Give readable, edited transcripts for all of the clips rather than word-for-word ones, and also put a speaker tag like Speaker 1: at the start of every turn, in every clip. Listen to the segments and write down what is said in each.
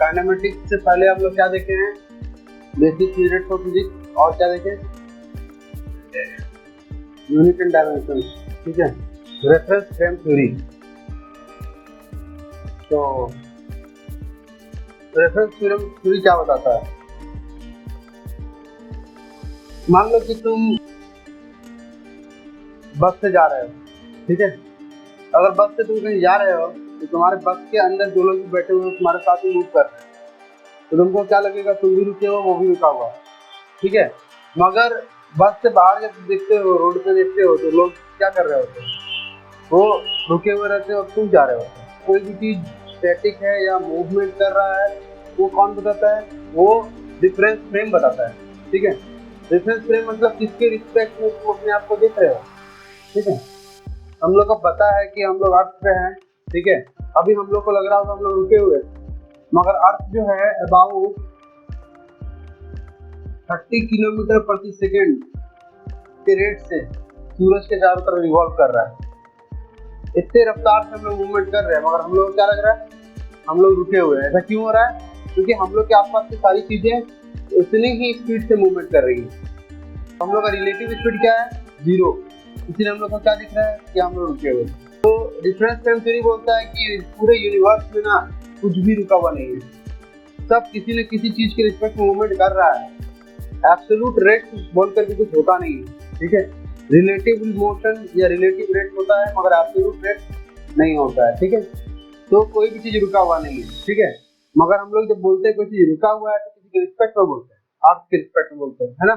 Speaker 1: Kinematics से पहले हम लोग क्या देखे हैं, बेसिक यूनिट्स ऑफ फिजिक्स, और क्या देखे, यूनिट एंड डायमेंशन, ठीक है, रेफरेंस फ्रेम थ्योरी। तो रेफरेंस फ्रेम थ्योरी क्या बताता है, मान लो कि तुम बस से जा रहे हो, ठीक है, अगर बस से तुम कहीं जा रहे हो तो तुम्हारे बस के अंदर जो लोग बैठे हुए हैं तुम्हारे साथ ही मूव कर रहे हैं, तो तुमको क्या लगेगा, तुम भी रुके हो वो भी रुका हुआ, ठीक है। मगर बस से बाहर जब देखते हो, रोड पे देखते हो, तो लोग क्या कर रहे होते हैं, वो रुके हुए रहते हैं और तुम जा रहे होते हैं। कोई भी चीज स्टैटिक है या मूवमेंट कर रहा है वो कौन बताता है, वो डिफरेंस फ्रेम बताता है, ठीक है। डिफरेंस फ्रेम मतलब किसके रिस्पेक्ट में तुम अपने आप को देख रहे हो, ठीक है। हम लोग को पता है कि हम लोग अर्थ पे हैं, ठीक है, अभी हम लोग को लग रहा होगा हम लोग रुके हुए, मगर अर्थ जो है अबाउट 30 किलोमीटर प्रति सेकेंड के रेट से सूरज के चारों तरफ रिवॉल्व कर रहा है। इतने रफ्तार से हम लोग मूवमेंट कर रहे हैं, मगर हम लोग क्या लग रहा है, हम लोग रुके हुए हैं। ऐसा क्यों हो रहा है, क्योंकि हम लोग के आसपास की सारी चीजें उतनी ही स्पीड से मूवमेंट कर रही है। हम लोग का रिलेटिव स्पीड क्या है, 0, इसलिए हम लोग को क्या दिख रहा है कि हम लोग रुके हुए। तो डिफरेंस फ्रेम थ्योरी बोलता है कि पूरे यूनिवर्स में ना कुछ भी रुका हुआ नहीं है, सब किसी न किसी चीज के रिस्पेक्ट में मूवमेंट कर रहा है। एब्सोल्यूट रेट बोल कर भी कुछ होता नहीं है, ठीक है। रिलेटिव मोशन या रिलेटिव रेट होता है, मगर एब्सोल्यूट रेट नहीं होता है, ठीक है। तो कोई भी चीज रुका हुआ नहीं है, ठीक है। मगर हम लोग जब बोलते हैं कोई चीज रुका हुआ है तो किसी के रिस्पेक्ट में बोलते हैं, अर्थ के रिस्पेक्ट में बोलते हैं, है ना,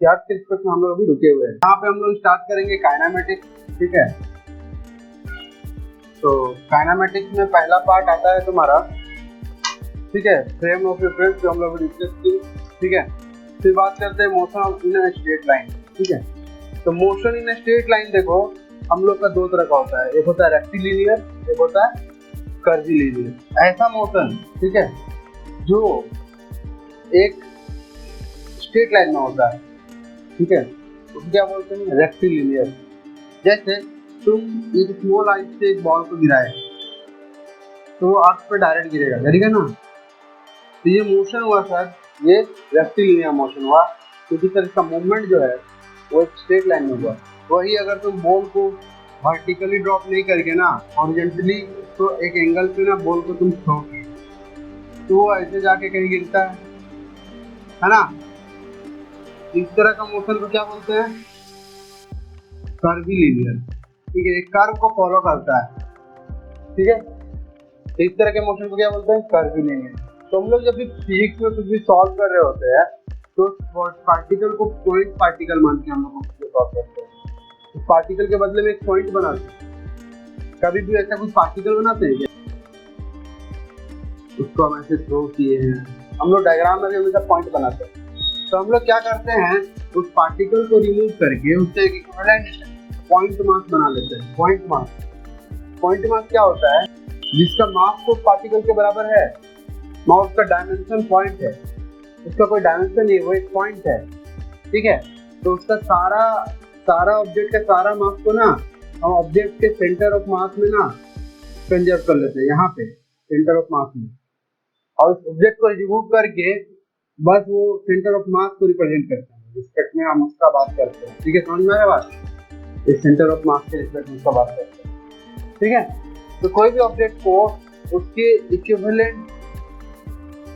Speaker 1: कि अर्थ के रिस्पेक्ट में हम लोग अभी रुके हुए हैं। यहाँ पे हम लोग स्टार्ट करेंगे काइनेमेटिक्स, ठीक है। तो काइनेमेटिक्स में पहला पार्ट आता है तुम्हारा, ठीक है, फ्रेम ऑफ रेफरेंस, जो हम लोग डिस्कस किए, ठीक है। फिर बात करते हैं motion in a straight line, ठीक है। तो motion in a straight line देखो हम लोग का दो तरह का होता है, एक होता है रेक्टिलिनियर, एक होता है कर्विलिनियर। ऐसा मोशन, ठीक है, जो एक स्ट्रेट लाइन में होता है, ठीक है, उसको क्या बोलते हैं, रेक्टिलिनियर। जैसे तुम एक स्मॉल आइस से एक बॉल को गिराए तो वो अर्थ पे डायरेक्ट गिरेगा ना, तो ये मोशन हुआ सर, ये रेक्टिलिनियर मोशन हुआ, क्योंकि सर इसका मूवमेंट जो है वो एक स्ट्रेट लाइन में हुआ। वही अगर तुम बॉल को वर्टिकली ड्रॉप नहीं करके ना हॉरिजॉन्टली, तो एक एंगल पे ना बॉल को तुम थ्रो तो वो ऐसे जाके कहीं गिरता है ना। इस तरह का मोशन को क्या बोलते हैं, कर्विलिनियर, ठीक है, एक कर्व को फॉलो करता है, ठीक है। इस तरह के मोशन को क्या बोलते हैं, कर्विलिनियर। तो हम लोग जब भी फिजिक्स में कुछ भी सॉल्व कर रहे होते हैं तो पार्टिकल को पॉइंट पार्टिकल मान के हम लोग सॉल्व करते हैं। तो पार्टिकल के बदले में एक पॉइंट बनाते हैं। कभी भी ऐसा कुछ पार्टिकल बनाते हैं क्या, उसको हम ऐसे थ्रो किए हैं, हम लोग डायग्राम में भी हमेशा पॉइंट बनाते हैं। तो हम लोग क्या करते हैं, उस पार्टिकल को रिमूव करके उससे एक इक्विवेलेंट पॉइंट मास बना लेते हैं। पॉइंट मास क्या होता है, जिसका मास तो पार्टिकल के बराबर है, मगर उसका डायमेंशन पॉइंट है, उसका कोई डायमेंशन नहीं, वो एक पॉइंट है, ठीक है। तो उसका सारा ऑब्जेक्ट का सारा मास को ना हम ऑब्जेक्ट के सेंटर ऑफ मास में ना कंजर्व कर लेते हैं, यहाँ पे सेंटर ऑफ मास में, और उस ऑब्जेक्ट को रिमूव करके बस वो सेंटर ऑफ मास को रिप्रेजेंट करते हैं, रिस्पेक्ट में हम उसका बात करते हैं, ठीक है, समझ में आया बात, इस सेंटर ऑफ मास के रिस्पेक्ट में उसका बात करते हैं, ठीक है। तो कोई भी ऑब्जेक्ट को उसके इक्विवेलेंट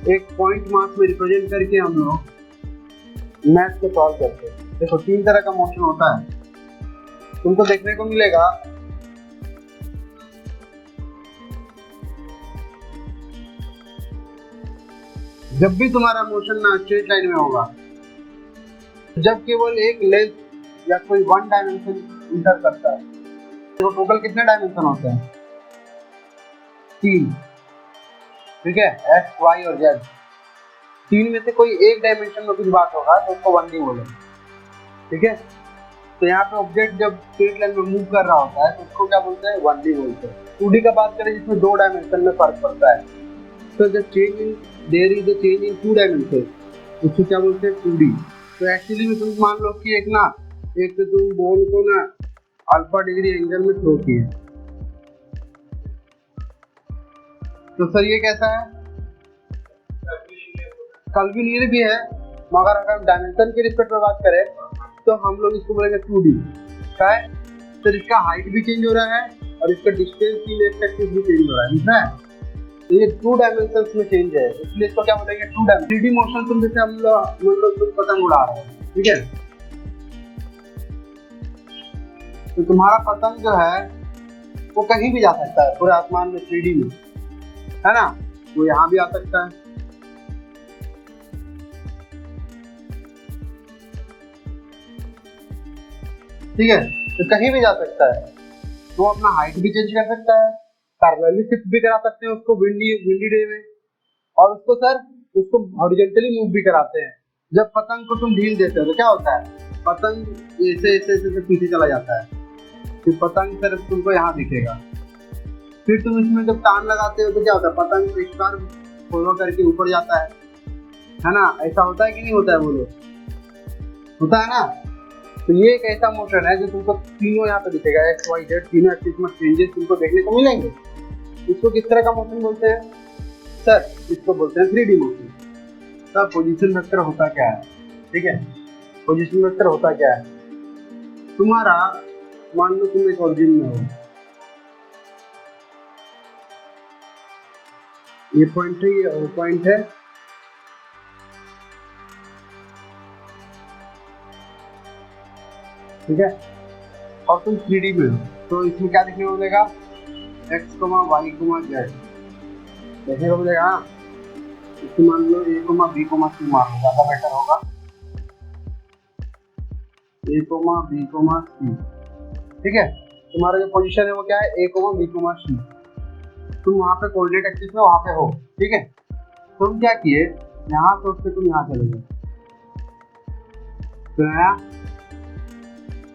Speaker 1: एक पॉइंट मास में रिप्रेजेंट करके हम लोग मैथ को सॉल्व करते हैं। देखो 3 तरह का मोशन होता है, तुमको देखने को मिलेगा। जब भी तुम्हारा मोशन ना स्ट्रेट लाइन में होगा, जब केवल एक लेंथ या कोई वन डायमेंशन इंटर करता है, तो टोटल कितने डायमेंशन होते हैं, 3, ठीक है, एक्स वाई और जेड। 3 में से कोई एक डायमेंशन में कुछ बात होगा तो उसको 1D बोलेंगे, ठीक है। तो यहाँ पे ऑब्जेक्ट जब स्ट्रेट लाइन में मूव कर रहा होता है तो उसको क्या बोलते हैं, 1D बोलते हैं। 2D का बात करें जिसमें 2 डायमेंशन में फर्क पड़ता है, तो the change in their is a change in 2 dimension, उसको क्या बोलते हैं, 2D। तो एक्चुअली में तुम मान लो कि एक तो तुम बॉल को ना अल्फा डिग्री एंगल में थ्रो किए, तो सर ये कैसा है, कल्विनियर भी है, मगर अगर हम डायमेंशन के रिस्पेक्ट में बात करें तो हम लोग इसको बोलेंगे 2D। क्या है? तो इसका हाइट भी चेंज हो रहा है और इसका डिस्टेंस की एक्सेस भी चेंज हो रहा है, ठीक है? तो ये 2 डायमेंशंस में चेंज है, इसलिए इसको क्या बोलेंगे 2 डायमेंशन। 3D मोशन तुम जैसे हम लोग पतंग उड़ा रहे हैं, ठीक है? तो तुम्हारा पतंग जो है वो कहीं भी जा सकता है पूरे आसमान में 3D में, है ना? वो यहाँ भी आ सकता है, ठीक है? तो कहीं भी जा सकता है, वो अपना हाइट भी चेंज कर सकता है, पैरेलली शिफ्ट भी करा सकते हैं उसको विंडी डे में, और उसको हॉरिजॉन्टली मूव भी कराते हैं। जब पतंग को तुम ढील देते हो तो क्या होता है, पतंग ऐसे ऐसे ऐसे पीछे चला जाता है, फिर पतंग सिर्फ तुमको यहाँ दिखेगा। फिर तुम इसमें जब टान लगाते हो तो क्या होता है, पतंग एक बार फॉलो करके ऊपर जाता है ना? ऐसा होता है कि नहीं होता है? बोलो, होता है ना? तो ये एक ऐसा मोशन है जो तुमको तीनों यहाँ पे दिखेगा, एक्स वाई जेड तीनों एक्सिस में चेंजेस तुमको देखने को मिलेंगे। इसको किस तरह का मोशन बोलते हैं सर? इसको बोलते हैं 3D motion. Sir position vector होता क्या है? ठीक है, पोजीशन वेक्टर होता क्या है? तुम्हारा मान लो तुम एक ओरिजिन में हो, ये पॉइंट है, ये पॉइंट है, ठीक है? और तुम 3D में हो, तो इसमें क्या देखने को मिलेगा, x, y, z देखने को मिलेगा। इसको मान लो a, b, c मान लो, ज्यादा बेटर होगा। a, b, c, ठीक है? तुम्हारा जो पोजीशन है वो क्या है, a, b, c। तुम वहाँ पे कोऑर्डिनेट एक्सिस में वहाँ पे हो, ठीक है? तुम क्या किए, यहाँ से उठ के तुम यहाँ चले गए, तो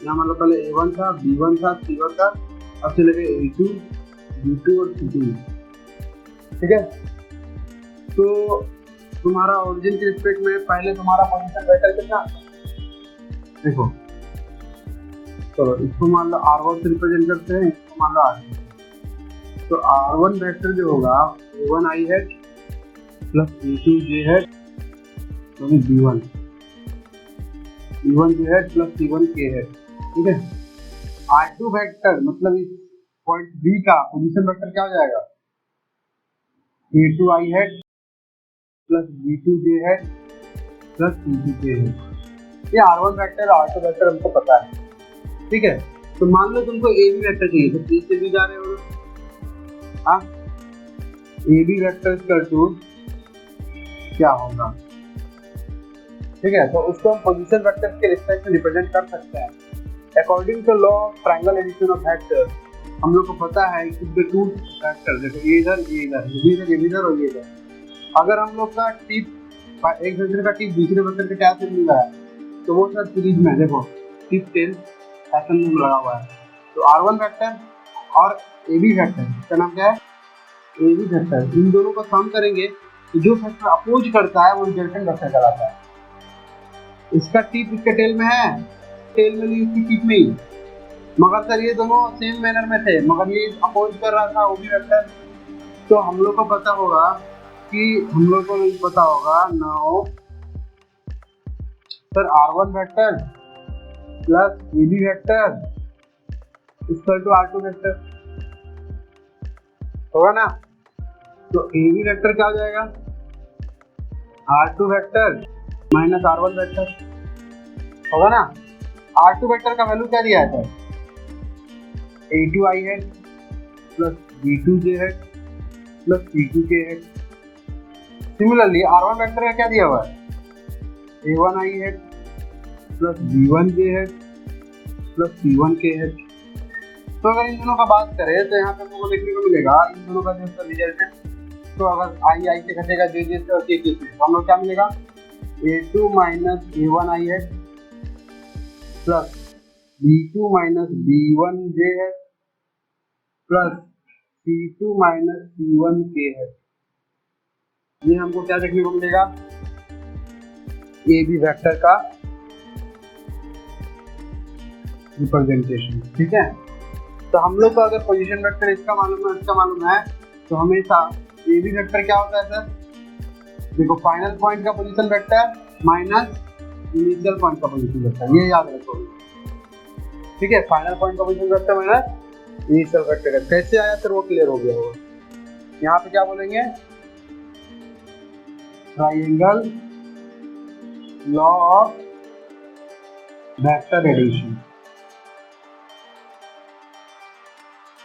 Speaker 1: यहाँ मतलब पहले A1 था, B1 था, C1 था, अब चले गए A2, B2 और C2, ठीक है? तो तुम्हारा ओरिजिन के रिस्पेक्ट में पहले तुम्हारा पोजीशन वेक्टर कितना, देखो, चलो इसको मान लो R1 से रिप्रेजेंट करते हैं, इसको मान लो R2। तो R1 वेक्टर जो होगा A1 I head plus A2 J head तो B1 J head plus C1 K head, ठीक है? R2 वेक्टर मतलब इस पॉइंट B का पोजीशन वेक्टर क्या हो जाएगा, A2 I head plus B2 J head plus C2 K head. ये R1 वेक्टर R2 वेक्टर हमको पता है, ठीक है? तो मान लो तुमको A B वेक्टर चाहिए, तो B से भी जा रहे हो, हाँ? A B vector equal to क्या होगा, ठीक है? तो उसको हम पोजीशन वेक्टर के रिस्पेक्ट में रिप्रेजेंट कर सकते हैं according to law of triangle addition of vector. हम लोग को पता है कि द टू वेक्टर, देखो ये इधर ये इधर और ये इधर, अगर हम लोग का टिप एक वेक्टर का टिप दूसरे वेक्टर के टैब से मिल रहा है तो वो सर सीरीज में देखो टिप टेल ऐसा में लगा हुआ है। तो R1 वेक्टर और AB वेक्टर, इसका नाम क्या है, AB वेक्टर, इन दोनों को सम करेंगे तो जो वेक्टर अपोज करता है वो रिजल्टेंट वेक्टर कहलाता है। इसका टिप इसके टेल में है, टेल में ली इसकी टिप में ही, मगर सर ये दोनों सेम मैनर में थे, मगर ये अपोज कर रहा था OB वेक्टर। तो हम लोग को पता होगा now sir R1 vector plus AB vector equal to R2 vector होगा ना? तो AB वेक्टर क्या हो जाएगा, R2 vector minus R1 vector होगा ना? R2 वेक्टर का वैल्यू क्या दिया है sir, A2 I head plus B2 J head plus C2 K head. Similarly R1 vector का क्या दिया हुआ है, A1 I head plus B1 J head plus C1 K head. तो अगर इन दोनों का बात करें तो यहाँ पे आपको देखने को मिलेगा इन दोनों का जो रिजल्ट है, तो अगर I से घटेगा J से और K से, तो हम लोग क्या मिलेगा, A2 minus A1 I head plus B2 minus B1 J head plus C2 minus C1 K head. ये हमको क्या देखने को मिलेगा, AB वेक्टर का रिप्रेजेंटेशन, ठीक है? तो हम लोग को अगर पोजीशन वेक्टर इसका मालूम है, इसका मालूम है, तो हमेशा AB वेक्टर क्या होता है सर, देखो फाइनल पॉइंट का position vector minus initial point का पोजीशन वेक्टर, ये याद रखो। ठीक है, फाइनल पॉइंट का position vector minus initial vector. कैसे आया फिर वो क्लियर हो गया होगा। यहाँ पे क्या बोलेंगे, triangle law of vector addition.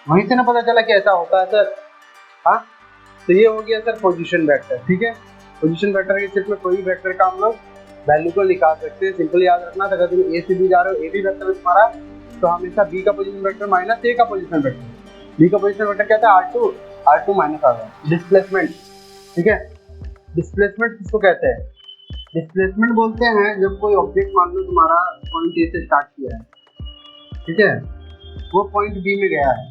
Speaker 1: वहीं से ना पता चला कि ऐसा होता है सर। हाँ, तो ये हो गया सर पोजीशन वेक्टर। ठीक है, पोजीशन वेक्टर के सेट में कोई भी वेक्टर का हम लोग वैल्यू को निकाल सकते हैं। सिंपल याद रखना, अगर तुम ए से बी जा रहे हो, ए बी वेक्टर है तुम्हारा, तो हमेशा बी का पोजीशन वेक्टर माइनस ए का पोजीशन वेक्टर। बी का पोजीशन वेक्टर क्या था, R2 माइनस R1। डिस्प्लेसमेंट, ठीक है, डिस्प्लेसमेंट किसको कहते हैं, डिस्प्लेसमेंट बोलते हैं जब कोई ऑब्जेक्ट मान लो तुम्हारा पॉइंट ए से स्टार्ट किया है, ठीक है, वो पॉइंट बी में गया है,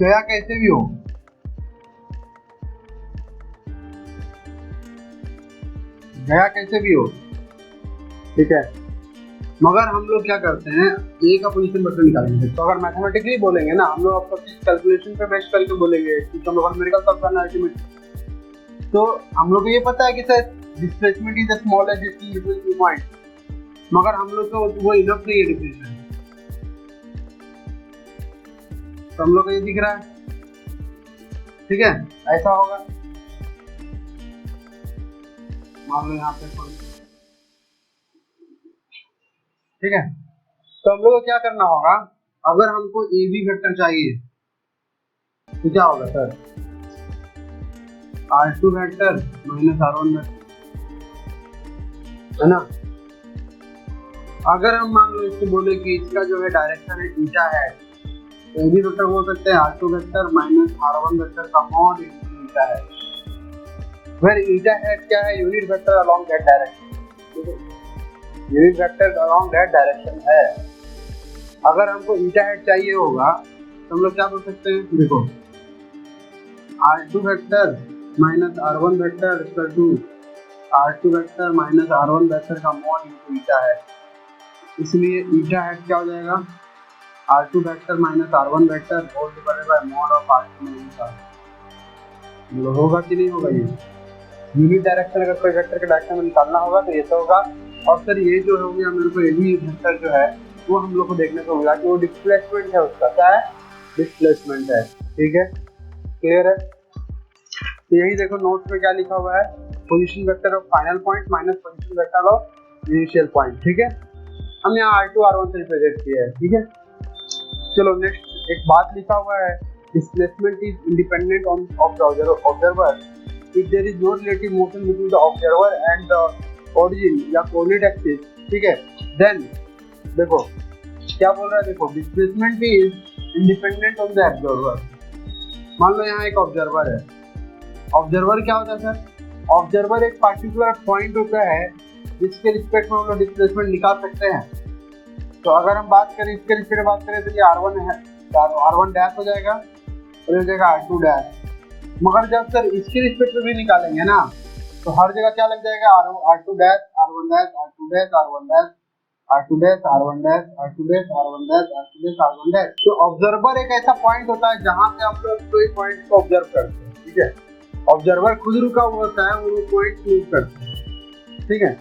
Speaker 1: गया कैसे भी हो, गया कैसे भी हो, ठीक है, मगर हम लोग क्या करते हैं, ए का पोजीशन वेक्टर निकालेंगे। तो अगर मैथमेटिकली बोलेंगे ना, हम लोग आपको कैलकुलेशन पे बेस करके बोलेंगे कि हम लोग न्यूमेरिकल सॉल्व करना है, तो हम लोग को ये पता है कि sir displacement is the smallest distance between two point, मगर हम लोग को वो इनफ नहीं है डिफरेंशियल। तो हम लोग को ये दिख रहा है, ठीक है, ऐसा होगा। मान लो यहाँ पे ठीक है, तो हम लोग को क्या करना होगा, अगर हमको ए बी वेक्टर चाहिए तो क्या होगा sir, R2 vector minus R1 vector, है ना। अगर हम मान लो इसको बोले कि इसका जो है डायरेक्शन है ईटा है, तो ए बी वेक्टर बोल सकते हैं R2 vector minus R1 vector का मॉड ईटा है, वेयर ईटा हेड क्या है, unit vector along that direction, unit vector along that direction है। अगर हमको ईटा हेड चाहिए होगा तो हम लोग क्या बोल सकते हैं, देखो R2 vector minus R1 vector equal to R2 vector minus R1 vector का मॉड इनटू ईटा है, इसलिए ईटा हेड क्या हो जाएगा, R2 vector minus R1 vector whole divided by mod of R2 minus R1। होगा कि नहीं होगा, ये यूनिट डायरेक्शन अगर कोई वेक्टर के डायरेक्शन में निकालना होगा तो ये तो होगा। और सर ये जो हो गया मेरे को ए बी वेक्टर जो है वो हम लोग को देखने को मिला कि वो डिस्प्लेसमेंट है, उसका क्या है, डिस्प्लेसमेंट है। ठीक है, क्लियर है। तो यही देखो नोट्स में क्या लिखा हुआ है, position vector of final point minus position vector of initial point. ठीक है, हम यहाँ R2 R1 से रिप्रेजेंट किया है। ठीक है, चलो नेक्स्ट एक बात लिखा हुआ है, displacement is independent of the observer if there is no relative motion between the observer and the origin या coordinate axis, ठीक है, then देखो क्या बोल रहा है, देखो displacement is independent of the observer। मान लो यहाँ एक ऑब्जर्वर है, ऑब्जर्वर क्या होता है सर, ऑब्जर्वर एक पार्टिकुलर पॉइंट होता है जिसके रिस्पेक्ट में हम लोग डिस्प्लेसमेंट निकाल सकते हैं। तो अगर हम बात करें इसके रिस्पेक्ट में बात करें तो ये R1 है, R1 डैश हो जाएगा और हो जाएगा R2 डैश। मगर जब सर इसके रिस्पेक्ट में भी निकालेंगे ना तो हर जगह क्या लग जाएगा, R2 dash R1 dash R2 dash R1 dash R2 dash R1 dash R2 dash R1 dash R2 dash R1 dash. तो ऑब्जर्वर एक ऐसा पॉइंट होता है जहां से हम लोग कोई पॉइंट को ऑब्जर्व करते हैं। ठीक है, ऑब्जर्वर खुद रुका हुआ होता है, वो पॉइंट मूव करते हैं। ठीक है,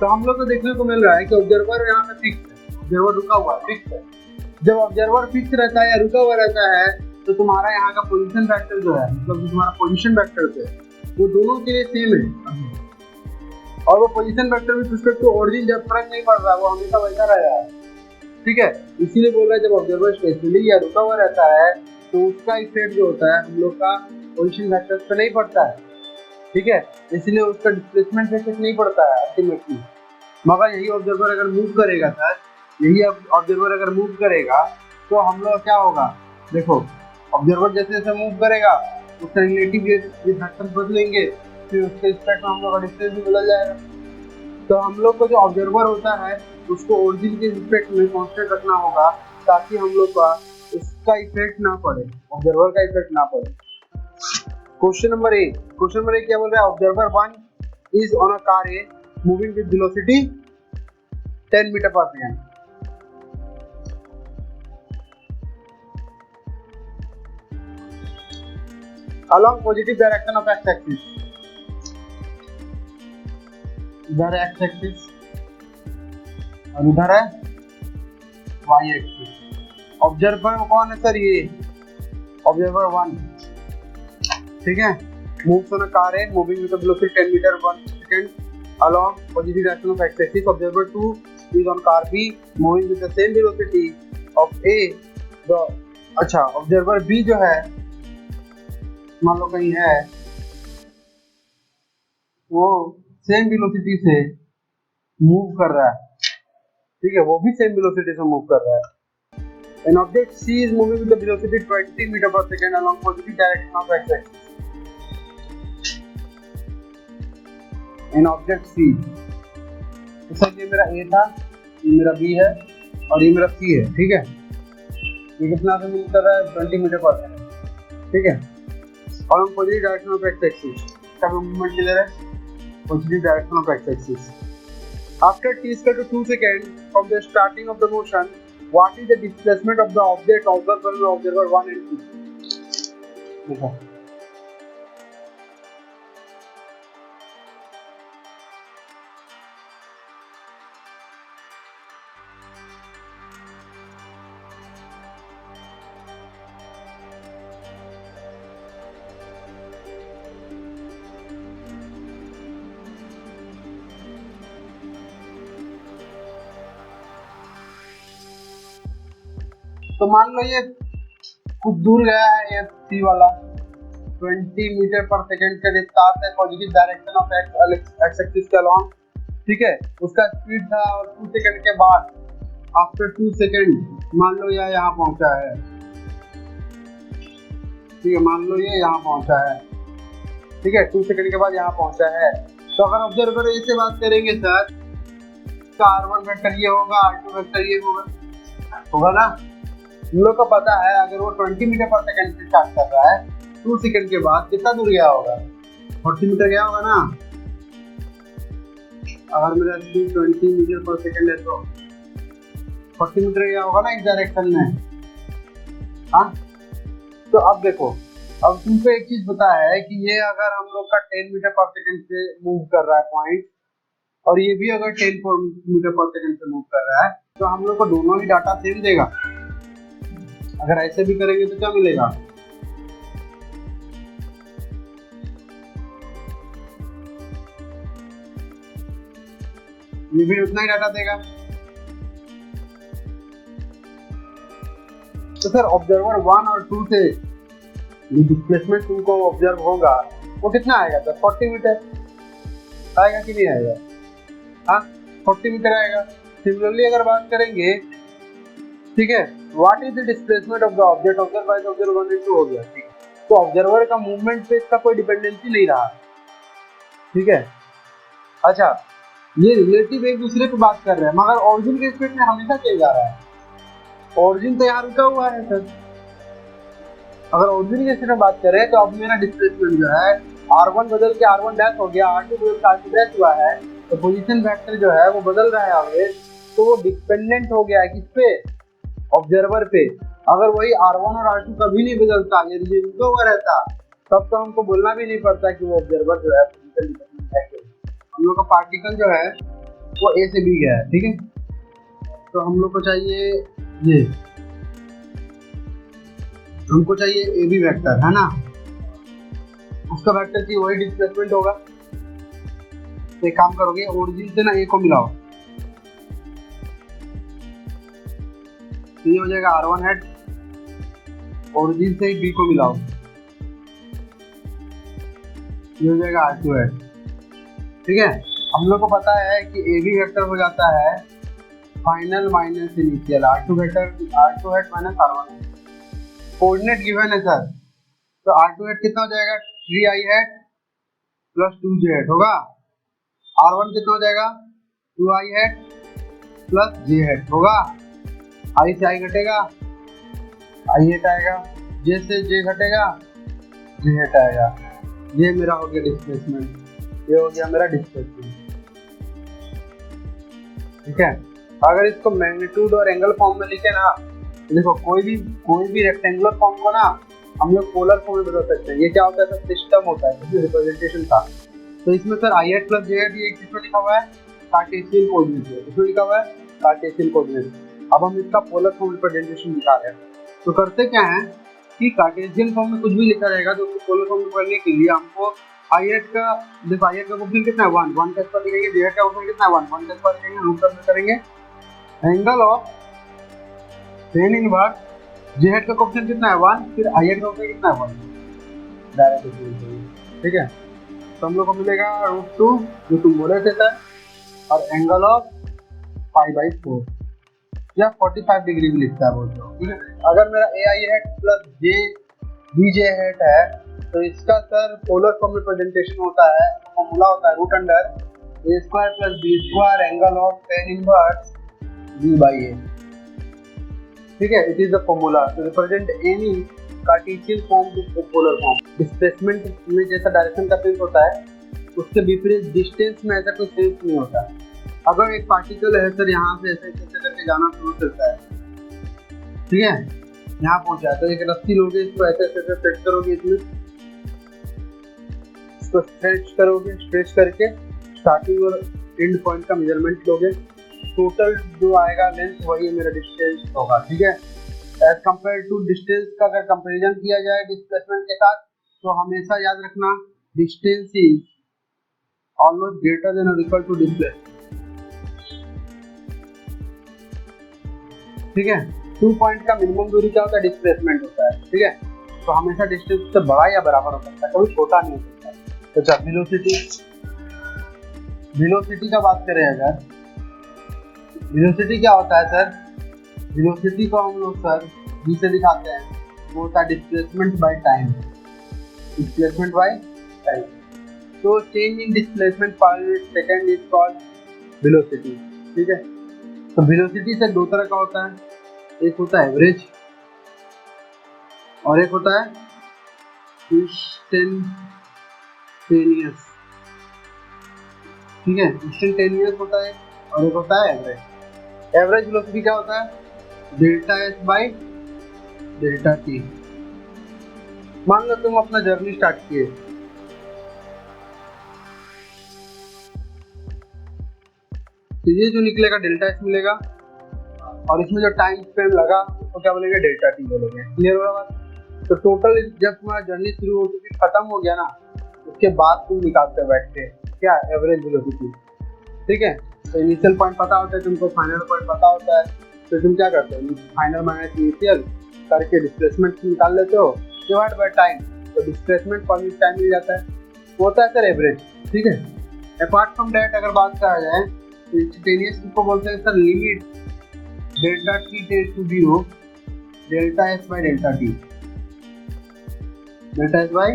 Speaker 1: तो हम लोग को देखने को मिल रहा है कि ऑब्जर्वर यहाँ पे फिक्स है, ऑब्जर्वर रुका हुआ फिक्स है। जब ऑब्जर्वर फिक्स रहता है या रुका हुआ रहता है तो तुम्हारा यहाँ का पोजीशन वेक्टर जो है, मतलब तुम्हारा पोजीशन वेक्टर है, वो दोनों के लिए सेम है। और वो पोजीशन वेक्टर में रिस्पेक्ट टू ओरिजिन जब फर्क नहीं पड़ रहा, वो हमेशा वैसा रह रहा है। ठीक है, इसीलिए बोल रहा है जब ऑब्जर्वर स्टेशनरी या रुका हुआ रहता है तो उसका इफेक्ट जो होता है हम लोग का पोजीशन वेक्टर पे नहीं पड़ता है। ठीक है, इसलिए उसका डिस्प्लेसमेंट इफेक्ट नहीं पड़ता है अल्टीमेटली। मगर यही ऑब्जर्वर अगर मूव करेगा सर, यही ऑब्जर्वर अगर मूव करेगा तो हम लोग क्या होगा, देखो ऑब्जर्वर जैसे जैसे मूव करेगा उसका रिलेटिव वेक्टर बदलेंगे, फिर उसके रिस्पेक्ट में हम लोग का डिस्टेंस भी बदल जाएगा। तो हम लोग को जो ऑब्जर्वर होता है उसको ओरिजिन के रिस्पेक्ट में कांस्टेंट रखना होगा ताकि हम लोग का इसका इफेक्ट ना पड़े, ऑब्जर्वर का इफेक्ट ना पड़े। क्वेश्चन नंबर ए क्या बोल रहा है, observer 1 is on a car a moving with velocity 10 metre per second. along positive direction of x axis, इधर है x axis और इधर है y axis। ऑब्जर्वर कौन है सर? ये ऑब्जर्वर 1, ठीक है। moves on a car A moving with a velocity 10 meter 1 second along positive direction of x axis। observer 2 is on car B moving with the same velocity of A। the अच्छा observer B जो है मान लो कहीं है, वो same velocity से move कर रहा है, ठीक है, वो भी सेम वेलोसिटी से मूव कर रहा है। An object C is moving with the velocity 20 meter per second along positive direction of x axis। An object C, तो सर ये मेरा A था, ये मेरा B है और ये मेरा C है, ठीक है। ये कितना से मूव कर रहा है? 20 मीटर पर सेकंड, ठीक है। और हम positive direction of x axis का मूवमेंट किधर है? Positive direction of x axis. After t is equal to 2 seconds from the starting of the motion, what is the displacement of the object observed by the observer 1 and 2? देखो तो मान लो ये कुछ दूर गया है, ये सी वाला 20 मीटर पर सेकंड के साथ है positive direction of x axis के अलॉन्ग, ठीक है। उसका स्पीड था 2 सेकंड के बाद, आफ्टर 2 सेकंड मान लो ये यहाँ पहुंचा है, ठीक है, मान लो ये यहाँ पहुंचा है, ठीक है, 2 सेकंड के बाद यहाँ पहुंचा है। तो अगर ऑब्जर्वर ए से बात करेंगे सर, तो R1 वेक्टर ये होगा, R2 वेक्टर ये होगा ना। हम लोग को पता है अगर वो 20 मीटर पर सेकंड से स्टार्ट कर रहा है, 2 सेकंड के बाद कितना दूर गया होगा? 40 मीटर गया होगा ना। अगर मेरा स्पीड 20 मीटर पर सेकंड है तो 40 मीटर गया होगा ना इस डायरेक्शन में। हाँ, तो अब देखो, अब तुमको एक चीज पता है कि ये अगर हम लोग का 10 मीटर पर सेकंड से मूव कर रहा है पॉइंट, और ये भी अगर 10 मीटर पर सेकंड से मूव कर रहा है, तो हम लोग को दोनों ही डाटा सेम देगा। अगर ऐसे भी करेंगे तो क्या मिलेगा? ये भी उतना ही डाटा देगा। तो सर ऑब्जर्वर 1 और 2 से ये डिस्प्लेसमेंट तुमको ऑब्जर्व होगा वो कितना आएगा सर? 40 मीटर आएगा कि नहीं आएगा? हाँ, 40 मीटर आएगा। सिमिलरली अगर बात करेंगे, ठीक है, what is the displacement of the object observe by the observer 1 and 2 हो गया, ठीक है। तो ऑब्जर्वर का मूवमेंट पे इसका कोई डिपेंडेंसी नहीं रहा, ठीक है। अच्छा, ये रिलेटिव एक दूसरे पे बात कर रहे हैं, मगर ओरिजिन के स्पीड में हमेशा चेंज आ रहा है। ओरिजिन तो यहाँ रुका हुआ है सर। अगर ओरिजिन के स्पीड में बात करें तो अब मेरा डिस्प्लेसमेंट जो है R1 बदल के R1 डैश हो गया, R2 बदल के R2 डैश हुआ है, तो पोजीशन वेक्टर जो है वो बदल रहा है आगे, तो वो डिपेंडेंट हो गया है किस पे? ऑब्जर्वर पे। अगर वही R1 और R2 कभी नहीं बदलता, यदि रुका हुआ रहता, तब तो हमको बोलना भी नहीं पड़ता कि वो ऑब्जर्वर जो है पोजीशन डिपेंडेंट है। हम लोग का पार्टिकल जो है वो A से B गया है, ठीक है। तो हम लोग को चाहिए ये, हमको चाहिए ए बी वेक्टर, है ना। उसका वेक्टर की वही डिस्प्लेसमेंट होगा। तो एक काम करोगे, ओरिजिन से ना ए को मिलाओ, तो ये हो जाएगा R1 हेड, ओरिजिन से बी को मिलाओ, ये हो जाएगा R2 हेड, ठीक है। हम लोग को पता है कि ए बी वेक्टर हो जाता है final minus initial, R2 head minus R1 head. Coordinate given है सर, तो R2 हेड कितना हो जाएगा? 3i head plus 2j head होगा। R1 कितना हो जाएगा? 2i head plus j head होगा। i से i घटेगा, i हेड आएगा, j से j घटेगा, j हेड आएगा। ये मेरा हो गया डिस्प्लेसमेंट, ये हो गया मेरा डिस्प्लेसमेंट, ठीक है। अगर इसको मैग्नीट्यूड और एंगल फॉर्म में लिखे ना, देखो कोई भी रेक्टेंगुलर फॉर्म को ना हम लोग पोलर फॉर्म में बदल सकते हैं। ये क्या होता है सर, सिस्टम होता है, इसमें रिप्रेजेंटेशन था। तो इसमें sir i hat plus j hat, ये किसमें लिखा हुआ है, कार्टेशियन कोऑर्डिनेट में, इसमें लिखा हुआ है कार्टेशियन कोऑर्डिनेट। अब हम इसका पोलर फॉर्म रिप्रेजेंटेशन दिखा रहे हैं। तो करते क्या है कि कार्टेशियन फॉर्म में कुछ भी लिखा रहेगा तो उसको पोलर फॉर्म में करने के लिए हमको आई एट का, देखो आई एट का क्वेश्चन कितना है 1, 1 का स्क्वायर लिखेंगे, जे एट का क्वेश्चन कितना है 1, 1 का स्क्वायर लिखेंगे, रूट करके करेंगे angle of tan inverse j hat का क्वेश्चन कितना है 1, फिर आई एट का क्वेश्चन कितना है 1, डायरेक्ट। ठीक है, तो हम लोग को मिलेगा √2 जो तुम बोले थे सर, और एंगल ऑफ π/4 या 45 डिग्री भी लिखता है बोलते हो। ठीक है, अगर मेरा A I hat plus J B J hat है तो इसका सर पोलर फॉर्म में प्रेजेंटेशन होता है, फॉर्मूला होता है root under A square plus B square angle of tan inverse b/a। ठीक है, it is the formula to represent any Cartesian form to polar form. Displacement में जैसा डायरेक्शन का सेंस होता है उसके विपरीत डिस्टेंस में ऐसा कोई सेंस नहीं होता। अगर एक पार्टिकल है सर यहाँ से ऐसे ऐसे करके जाना शुरू करता है, ठीक है, यहाँ पहुंचा है तो एक रस्सी लोगे, इसको ऐसे ऐसे सेट करोगे, इसको स्ट्रेच करोगे, स्ट्रेच करके स्टार्टिंग और एंड पॉइंट का मेजरमेंट लोगे, टोटल जो आएगा लेंथ वही मेरा डिस्टेंस होगा। ठीक है, एज कंपेयर टू डिस्टेंस का अगर कंपैरिजन किया जाए डिस्प्लेसमेंट के साथ तो हमेशा याद रखना distance is always greater than और इक्वल टू डिस्प्लेसमेंट। ठीक है, 2 पॉइंट का मिनिमम दूरी क्या होता है, डिस्प्लेसमेंट होता है। ठीक है, तो हमेशा डिस्टेंस से बड़ा या बराबर हो सकता है, कभी छोटा नहीं हो सकता। तो अच्छा, वेलोसिटी का बात करें अगर, वेलोसिटी क्या होता है सर, वेलोसिटी को हम लोग सर जी से दिखाते हैं, वो होता है displacement by time, displacement by time. तो चेंज इन डिस्प्लेसमेंट पर सेकंड इज कॉल्ड वेलोसिटी। ठीक है, तो वेलोसिटी से दो तरह का होता है, एक होता है एवरेज और एक होता है इंस्टेंटेनियस। ठीक है, इंस्टेंटेनियस होता है और एक होता है एवरेज। एवरेज वेलोसिटी क्या होता है, delta S by delta T. मान लो तुम अपना जर्नी स्टार्ट किए, तो ये जो निकलेगा डेल्टा एस मिलेगा और इसमें जो टाइम फ्रेम लगा उसको क्या बोलेंगे, डेल्टा टी बोलेंगे। क्लियर हो रहा बात। तो टोटल जब तुम्हारा जर्नी शुरू हो चुकी, खत्म हो गया ना, उसके बाद तुम निकालते बैठ के क्या, एवरेज वेलोसिटी। ठीक है, तो इनिशियल पॉइंट पता होता है तुमको, फाइनल पॉइंट पता होता है, तो तुम क्या करते हो, फाइनल माइनस इनिशियल करके डिस्प्लेसमेंट निकाल लेते हो डिवाइड बाय टाइम, तो डिस्प्लेसमेंट पर टाइम मिल जाता है, वो होता है सर एवरेज। ठीक है, अपार्ट फ्रॉम दैट अगर बात करा जाए तो इंस्टेंटेनियस को बोलते हैं sir limit delta t tends to 0 delta S by delta t, delta S by,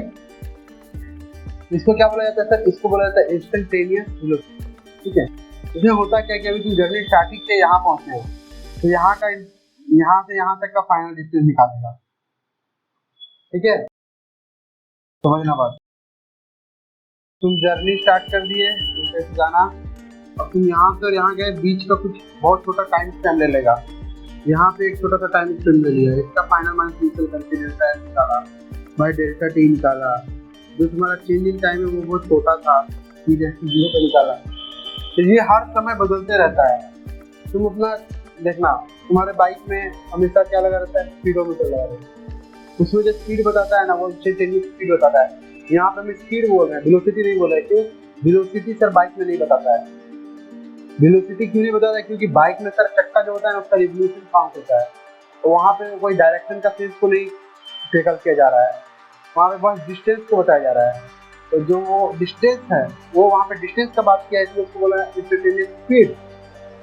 Speaker 1: इसको क्या बोला जाता है सर, इसको बोला जाता है इंस्टेंटेनियस वेलोसिटी। ठीक है, इसमें होता क्या कि अभी तुम जर्नी स्टार्टिंग से यहाँ पहुंचे हो तो यहाँ से यहाँ तक का फाइनल डिस्टेंस निकालेगा। ठीक है, समझना बात, तुम जर्नी स्टार्ट कर दिए जैसे जाना, अब तुम यहाँ से और यहाँ गए, बीच का कुछ बहुत छोटा टाइम स्पैन ले लेगा, यहाँ पे एक छोटा सा टाइम स्पैन ले लिया, इसका फाइनल माइनस इनिशियल करके डेल्टा एस निकाला बाई डेल्टा टी निकाला, जो तुम्हारा चेंजिंग टाइम है वो बहुत छोटा था, टी टेंड्स टू 0 पे निकाला। तो ये हर समय बदलते रहता है। तुम अपना देखना, तुम्हारे बाइक में हमेशा क्या लगा रहता है, स्पीडोमीटर लगा रहता है, उसमें जो स्पीड बताता है ना वो इंस्टेंटेनियस स्पीड बताता है। यहाँ पे हम स्पीड बोल रहे हैं, वेलोसिटी नहीं बोल रहे। क्यों, वेलोसिटी सर बाइक में नहीं बताता है। वेलोसिटी क्यों नहीं बताता है, क्योंकि बाइक में सर चक्का जो होता है ना उसका रिवोल्यूशन काउंट होता है, तो वहाँ पे कोई डायरेक्शन का सेंस को नहीं टैकल किया जा रहा है, वहाँ पे बस डिस्टेंस को बताया जा रहा है। तो जो डिस्टेंस है वो वहाँ पे डिस्टेंस का बात किया है, इसलिए उसको बोला इंस्टेंटेनियस स्पीड।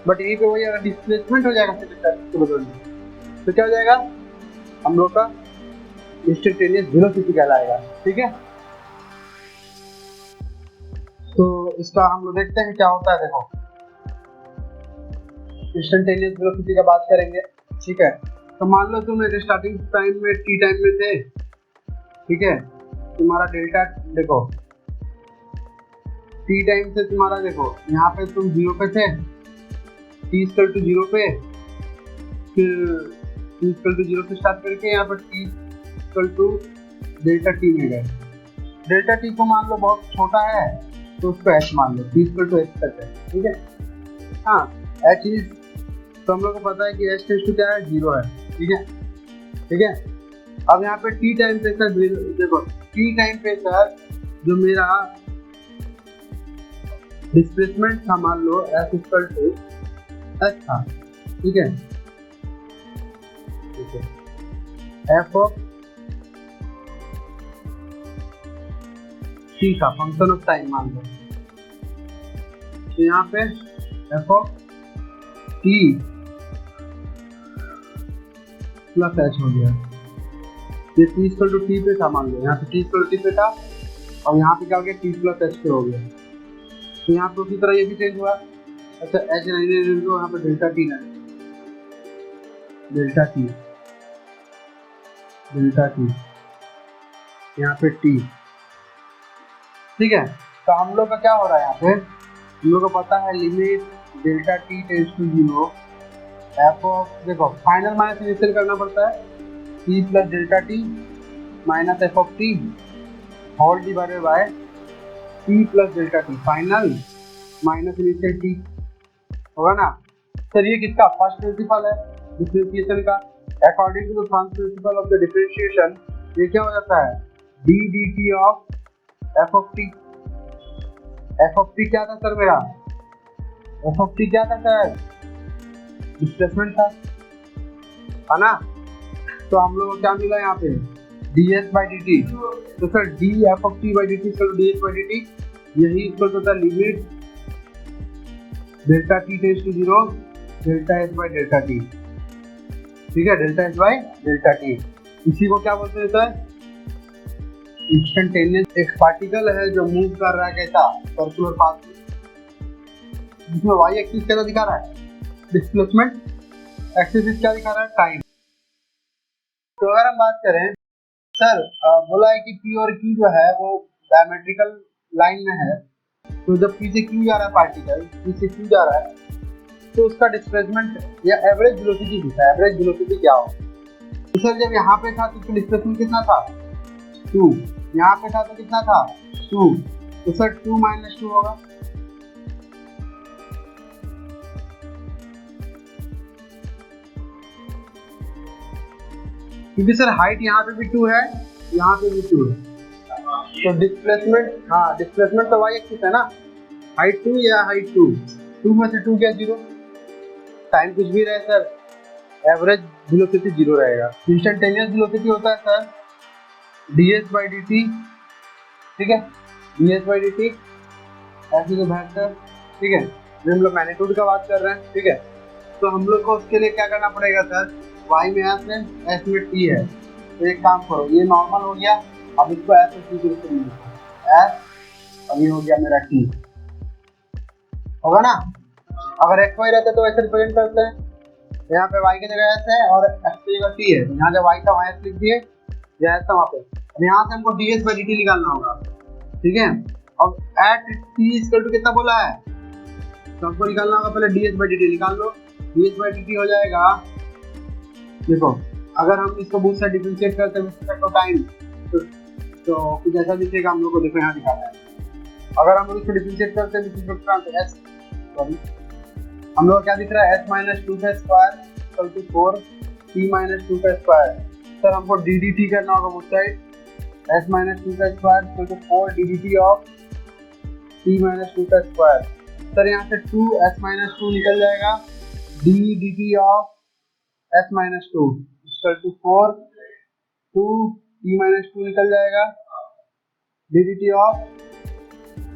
Speaker 1: बट यहीं पे वही अगर डिस्प्लेसमेंट हो जाएगा तो बदलने, तो क्या हो जाएगा, हम लोग का इंस्टेंटेनियस वेलोसिटी कहलाएगा। ठीक है, तो इसका हम लोग देखते हैं क्या होता है। देखो, इंस्टेंटेनियस वेलोसिटी का बात करेंगे। ठीक है, तो मान लो तुम स्टार्टिंग टाइम में टी टाइम में थे, ठीक है, तुम्हारा डेल्टा देखो, टी टाइम से तुम्हारा देखो यहाँ पे तुम 0 पे थे, टी इक्वल टू 0 पे, फिर टी इक्वल टू 0 से स्टार्ट करके यहाँ पर t equal to delta t में गए। डेल्टा टी को मान लो बहुत छोटा है तो उसको एच मान लो, टी इक्वल टू एच तक है, ठीक है। हाँ, एच इज, तो हम लोग को पता है कि एच टेंस टू क्या है, 0 है, ठीक है, ठीक है। अब यहाँ पे टी टाइम पे सर, देखो टी टाइम पे सर जो मेरा डिस्प्लेसमेंट था, मान लो एस इक्वल टू एच था, ठीक है, एफ ऑफ टी का फंक्शन ऑफ टाइम मान लो, तो यहाँ पे F of T plus H हो गया। ये टी इक्वल टू टी पे था, मान लो यहाँ पे टी इक्वल टू टी पे था और यहाँ पे क्या हो गया, टी प्लस एच पे हो गया। तो यहाँ पे उसी तरह ये भी चेंज हुआ। अच्छा, एच नहीं, यहाँ पे डेल्टा टी नहीं, डेल्टा टी, डेल्टा टी, यहाँ पे टी, ठीक है। तो हम लोग का क्या हो रहा है यहाँ पे, हम लोग को पता है limit delta T tends to 0 f of, देखो फाइनल माइनस इनिशियल करना पड़ता है, t plus delta t minus f of t whole divided by t plus delta t, final minus initial t होगा ना। सर ये किसका फर्स्ट प्रिंसिपल है differentiation का, according to the first principle of the differentiation ये क्या हो जाता है, d d t of f of t. F of T क्या था सर मेरा, एफ ऑफ टी क्या था सर, डिस्प्लेसमेंट था, है ना। तो हम लोग को क्या मिला यहाँ पे, D S by D T. तो sir D F of T by D T sir D S by D T, यही इक्वल होता है limit delta T tends to 0 delta S by delta T, ठीक है, delta S by delta T. इसी को क्या बोलते हैं सर, इंस्टेंटेनियस। एक पार्टिकल है जो मूव कर रहा है कैसा, सर्कुलर पाथ में, जिसमें वाई एक्सिस क्या दिखा रहा है, डिस्प्लेसमेंट, एक्सिस क्या दिखा रहा है, टाइम। तो अगर हम बात करें सर, बोला है कि पी और क्यू जो है वो डायमेट्रिकल लाइन में है, तो जब पी से क्यू जा रहा है पार्टिकल, पी से क्यू जा रहा है, तो उसका डिस्प्लेसमेंट या एवरेज वेलोसिटी दिखा है, एवरेज वेलोसिटी क्या हो। तो सर जब यहाँ पे था तो उसका डिस्प्लेसमेंट कितना था, 2, यहाँ पे था तो कितना था, 2, तो सर 2 माइनस 2 होगा। क्योंकि सर हाइट यहाँ पे भी 2 है, यहाँ पे भी 2 है, तो डिस्प्लेसमेंट, हाँ डिस्प्लेसमेंट तो वाई एक्सिस है ना, हाइट 2 या हाइट 2, 2 में से 2 क्या 0, टाइम कुछ भी रहे सर, एवरेज वेलोसिटी 0 रहेगा। इंस्टेंटेनियस वेलोसिटी होता है sir ds by D T, ठीक है, ds बाई डी टी ऐसे जो वेक्टर, ठीक है, हम लोग मैग्नीट्यूड का बात कर रहे हैं, ठीक है। तो हम लोग को उसके लिए क्या करना पड़ेगा सर, y में s है, s में t है, तो एक काम करो, ये नॉर्मल हो गया, अब इसको s और t के रूप में लिखो, s और ये हो गया मेरा t, होगा ना। अगर x y रहता तो ऐसे रिप्रेजेंट करते हैं, यहाँ पे y की जगह s है और x की जगह t है, यहाँ जब y था वहाँ s लिख दिए, या s था वहाँ पे। अब यहाँ से हमको ds बाई dt निकालना होगा, ठीक है। अब एट t इक्वल टू कितना बोला है, तो हमको निकालना होगा, पहले ds बाई dt निकाल लो, ds बाई dt हो जाएगा, देखो अगर हम इसको बहुत सा डिफरेंशिएट करते हैं विद रिस्पेक्ट टू टाइम तो कुछ ऐसा दिखेगा, हम लोग को देखो यहाँ दिखाना है। अगर हम इसको डिफरेंशिएट करते हैं with respect to s, sorry हम लोग क्या दिख रहा है, s माइनस 2 का square equal to 4 t minus 2 का स्क्वायर। सर हमको ddT करना होगा बोथ साइड, s माइनस 2 का square equal to 4 ddT of t minus 2 का स्क्वायर। सर यहाँ से 2 s माइनस 2 निकल जाएगा, ddT of s minus 2 equal to 4 2 t minus 2 निकल जाएगा, ddT of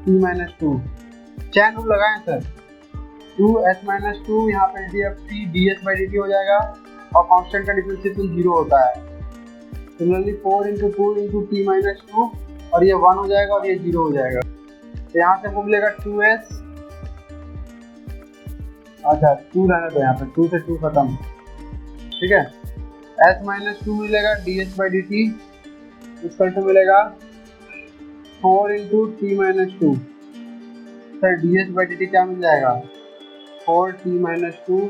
Speaker 1: t minus 2। Chain rule लगाएं सर, 2s माइनस 2 यहाँ पे dt ds बाई dt हो जाएगा और कांस्टेंट का डिफरेंशिएशन 0 होता है। Similarly 4 into 2 into t minus 2 और ये 1 हो जाएगा और ये 0 हो जाएगा, तो यहाँ से हमको मिलेगा 2s, अच्छा 2 रहने दो यहाँ पे, 2 से 2 खत्म, ठीक है। s माइनस 2 मिलेगा ds by dt equal to मिलेगा 4 into t minus 2, sir ds by dt क्या मिल जाएगा, 4t minus 2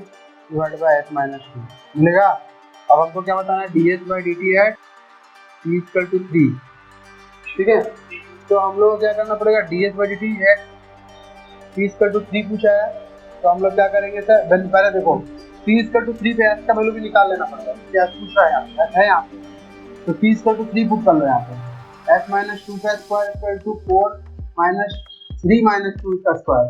Speaker 1: divide by s minus 2 मिलेगा। अब हमको क्या बताना है, ds by dt at t equal to 3, ठीक है। तो हम लोग को क्या करना पड़ेगा, ds बाई dt है, t इक्वल टू 3 पूछा है, तो हम लोग क्या करेंगे सर, पहले देखो t इक्वल टू 3 पे s का वैल्यू भी निकाल लेना पड़ेगा, क्या पूछ रहा है यहाँ पे, तो t इक्वल टू 3 पुट कर लो यहाँ पे, s माइनस 2 का square equal to 4 minus 3 minus 2 का स्क्वायर,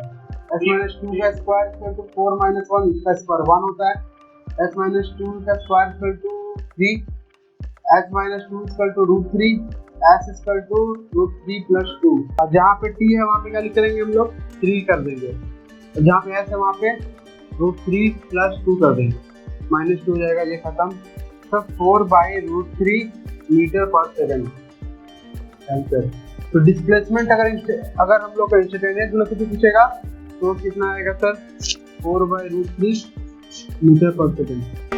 Speaker 1: s माइनस 2 का स्क्वायर इक्वल टू 4 माइनस 1 का स्क्वायर 1 होता है, s माइनस 2 का square equal to 3, s minus 2 equal to root 3, s equal to root 3 plus 2। अब जहाँ पे t है वहाँ पे क्या लिख करेंगे हम लोग, 3 कर देंगे, और जहाँ पे s है वहाँ पे रूट 3 प्लस 2 कर देंगे, माइनस 2 हो जाएगा, ये खत्म। तो 4 by root 3 metre per second answer. तो डिस्प्लेसमेंट अगर हम लोग को इंस्टेंटेनियस वेलोसिटी पूछेगा तो कितना आएगा sir, 4 by root 3 metre per second.